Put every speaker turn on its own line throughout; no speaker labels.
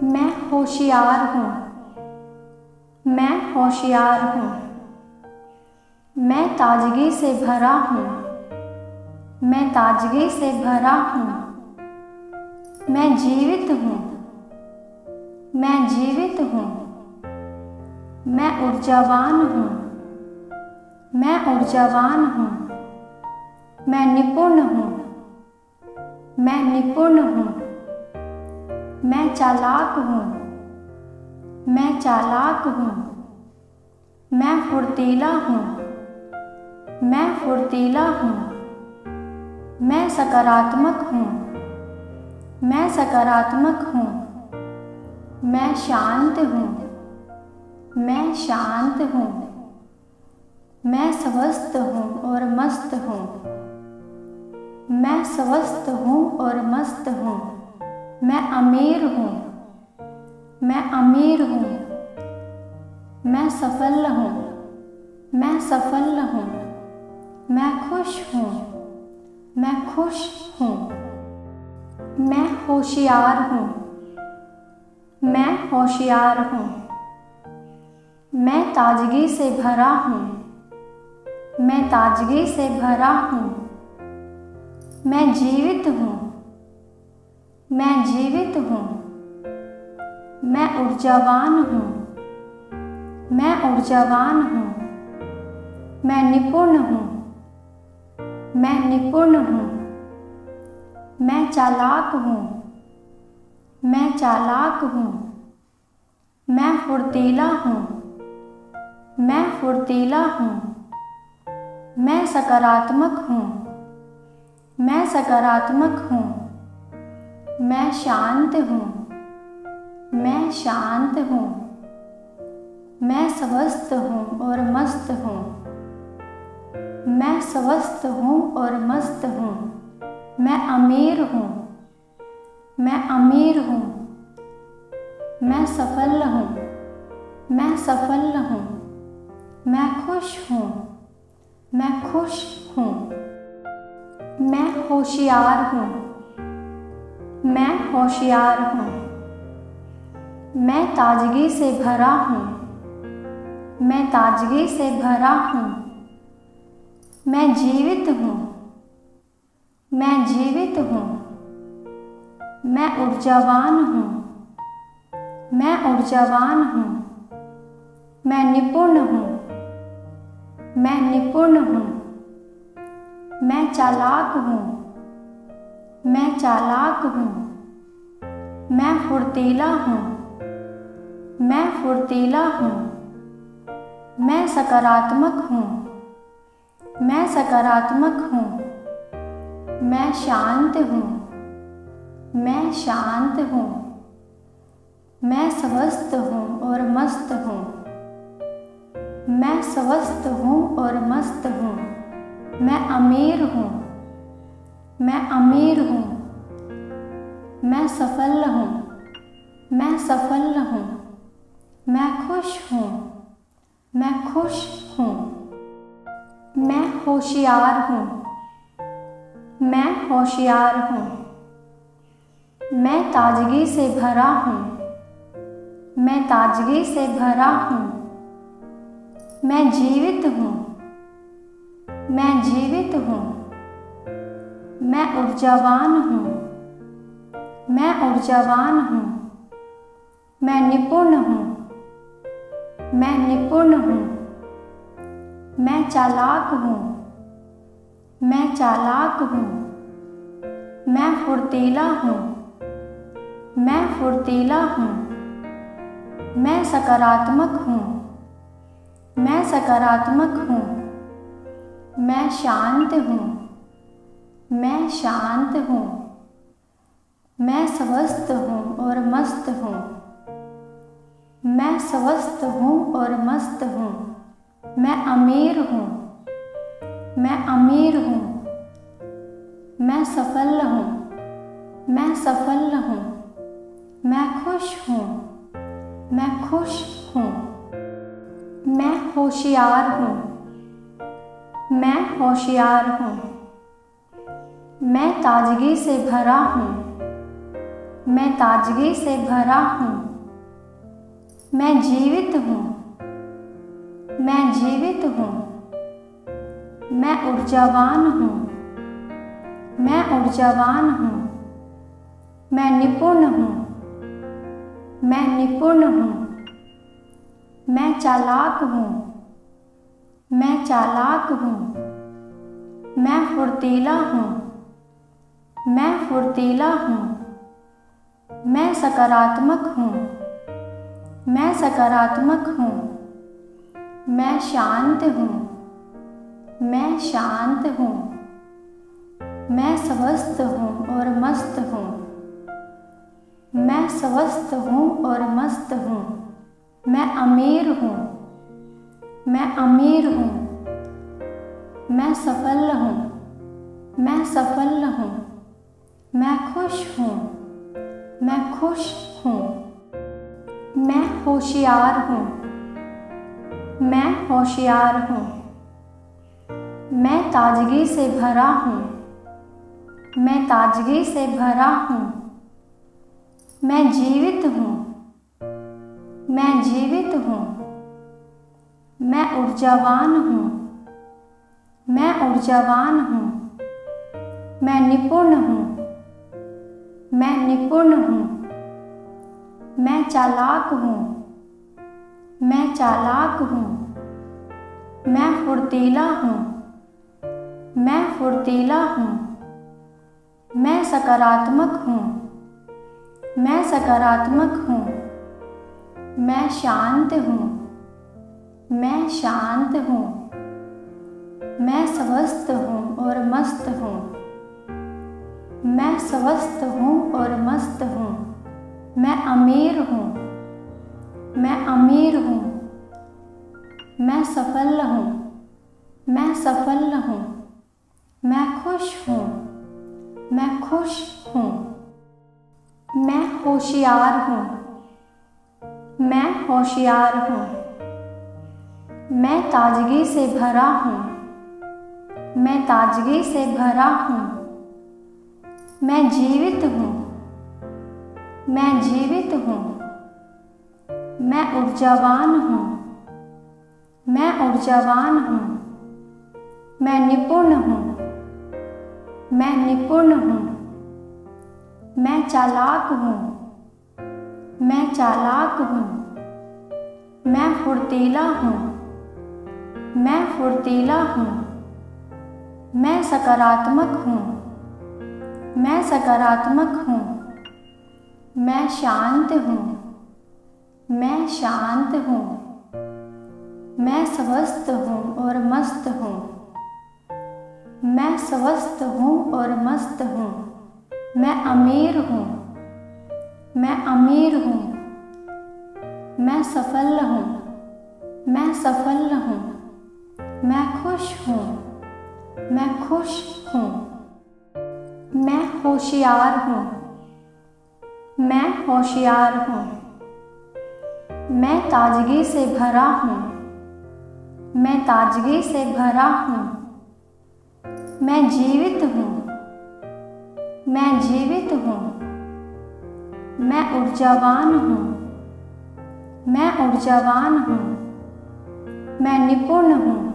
मैं होशियार हूँ। मैं होशियार हूँ। मैं ताजगी से भरा हूँ। मैं ताजगी से भरा हूँ। मैं जीवित हूँ। मैं जीवित हूँ। मैं ऊर्जावान हूँ। मैं ऊर्जावान हूँ। मैं निपुण हूँ। मैं निपुण हूँ। मैं चालाक हूँ। मैं चालाक हूँ। मैं फुर्तीला हूँ। मैं फुर्तीला हूँ। मैं सकारात्मक हूँ। मैं सकारात्मक हूँ। मैं शांत हूँ। मैं शांत हूँ। मैं स्वस्थ हूँ और मस्त हूँ। मैं स्वस्थ हूँ और मस्त हूँ। मैं अमीर हूँ। मैं अमीर हूँ। मैं सफल हूँ। मैं सफल हूँ। मैं खुश हूँ। मैं खुश हूँ। मैं होशियार हूँ। मैं होशियार हूँ। मैं ताजगी से भरा हूँ। मैं ताजगी से भरा हूँ। मैं जीवित हूँ। मैं जीवित हूँ। मैं ऊर्जावान हूँ। मैं ऊर्जावान हूँ। मैं निपुण हूँ। मैं निपुण हूँ। मैं चालाक हूँ। मैं चालाक हूँ। मैं फुर्तीला हूँ। मैं फुर्तीला हूँ। मैं सकारात्मक हूँ। मैं सकारात्मक हूँ। मैं शांत हूँ। मैं शांत हूँ। मैं स्वस्थ हूँ और मस्त हूँ। मैं स्वस्थ हूँ और मस्त हूँ। मैं अमीर हूँ। मैं अमीर हूँ। मैं सफल हूँ। मैं सफल हूँ। मैं खुश हूँ। मैं खुश हूँ। मैं होशियार हूँ। मैं होशियार हूँ। मैं ताजगी से भरा हूँ। मैं ताजगी से भरा हूँ। मैं जीवित हूँ। मैं जीवित हूँ। मैं ऊर्जावान हूँ। मैं ऊर्जावान हूँ। मैं निपुण हूँ। मैं निपुण हूँ। मैं चालाक हूँ। मैं चालाक हूँ। मैं फुर्तीला हूँ। मैं फुर्तीला हूँ। मैं सकारात्मक हूँ। मैं सकारात्मक हूँ। मैं शांत हूँ। मैं शांत हूँ। मैं स्वस्थ हूँ और मस्त हूँ। मैं स्वस्थ हूँ और मस्त हूँ। मैं अमीर हूँ। मैं अमीर हूँ। मैं सफल हूँ। मैं सफल हूँ। मैं खुश हूँ। मैं खुश हूँ। मैं होशियार हूँ। मैं होशियार हूँ। मैं ताजगी से भरा हूँ। मैं ताजगी से भरा हूँ। मैं जीवित हूँ। मैं जीवित हूँ। मैं ऊर्जावान हूँ। मैं ऊर्जावान हूँ। मैं निपुण हूँ। मैं निपुण हूँ। मैं चालाक हूँ। मैं चालाक हूँ। मैं फुर्तीला हूँ। मैं फुर्तीला हूँ। मैं सकारात्मक हूँ। मैं सकारात्मक हूँ। मैं शांत हूँ। मैं शांत हूँ। मैं स्वस्थ हूँ और मस्त हूँ। मैं स्वस्थ हूँ और मस्त हूँ। मैं अमीर हूँ। मैं अमीर हूँ। मैं सफल हूँ। मैं सफल हूँ। मैं खुश हूँ। मैं खुश हूँ। मैं होशियार हूँ। मैं होशियार हूँ। मैं ताजगी से भरा हूँ। मैं ताजगी से भरा हूँ। मैं जीवित हूँ। मैं जीवित हूँ। मैं ऊर्जावान हूँ। मैं ऊर्जावान हूँ। मैं निपुण हूँ। मैं निपुण हूँ। मैं चालाक हूँ। मैं चालाक हूँ। मैं फुर्तीला हूँ। मैं फुर्तीला हूँ। मैं सकारात्मक हूँ। मैं सकारात्मक हूँ। मैं शांत हूँ। मैं शांत हूँ। मैं स्वस्थ हूँ और मस्त हूँ। मैं स्वस्थ हूँ और मस्त हूँ। मैं अमीर हूँ। मैं अमीर हूँ। मैं सफल हूँ। मैं सफल हूँ। मैं खुश हूँ। मैं खुश हूँ। मैं होशियार हूँ। मैं होशियार हूँ। मैं ताजगी से भरा हूँ। मैं ताजगी से भरा हूँ। मैं जीवित हूँ। मैं जीवित हूँ। मैं ऊर्जावान हूँ। मैं ऊर्जावान हूँ। मैं निपुण हूँ। मैं निपुण हूँ। मैं चालाक हूँ। मैं चालाक हूँ। मैं फुर्तीला हूँ। मैं फुर्तीला हूँ। मैं सकारात्मक हूँ। मैं सकारात्मक हूँ। मैं शांत हूँ। मैं शांत हूँ। मैं स्वस्थ हूँ और मस्त हूँ। मैं स्वस्थ हूँ और मस्त हूँ। मैं अमीर हूँ। मैं अमीर हूँ। मैं सफल हूँ। मैं सफल हूँ। मैं खुश हूँ। मैं खुश हूँ। मैं होशियार हूँ। मैं होशियार हूँ। मैं ताजगी से भरा हूँ। मैं ताजगी से भरा हूँ। मैं जीवित हूँ। मैं जीवित हूँ। मैं ऊर्जावान हूँ। मैं ऊर्जावान हूँ। मैं निपुण हूँ। मैं निपुण हूँ। मैं चालाक हूँ। मैं चालाक हूँ। मैं फुर्तीला हूँ। मैं फुर्तीला हूँ। मैं सकारात्मक हूँ। मैं सकारात्मक हूँ। मैं शांत हूँ। मैं शांत हूँ। मैं स्वस्थ हूँ और मस्त हूँ। मैं स्वस्थ हूँ और मस्त हूँ। मैं अमीर हूँ। मैं अमीर हूँ। मैं सफल हूँ। मैं सफल हूँ। मैं खुश हूँ। मैं खुश हूँ। मैं होशियार हूँ। मैं होशियार हूँ। मैं ताजगी से भरा हूँ। मैं ताजगी से भरा हूँ। मैं जीवित हूँ। मैं जीवित हूँ। मैं ऊर्जावान हूँ। मैं ऊर्जावान हूँ। मैं निपुण हूँ।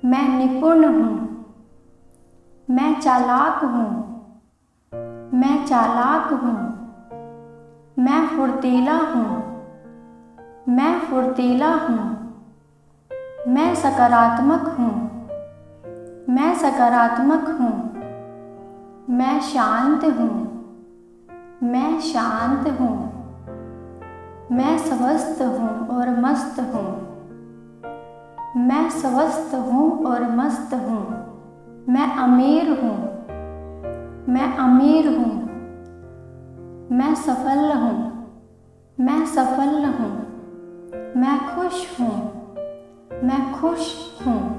मैं निपुण हूँ। मैं चालाक हूँ। मैं चालाक हूँ। मैं फुर्तीला हूँ। मैं फुर्तीला हूँ। मैं सकारात्मक हूँ। मैं सकारात्मक हूँ। मैं शांत हूँ। मैं शांत हूँ। मैं स्वस्थ हूँ और मस्त हूँ। मैं स्वस्थ हूँ और मस्त हूँ। मैं अमीर हूँ। मैं अमीर हूँ। मैं सफल हूँ। मैं सफल हूँ। मैं खुश हूँ। मैं खुश हूँ।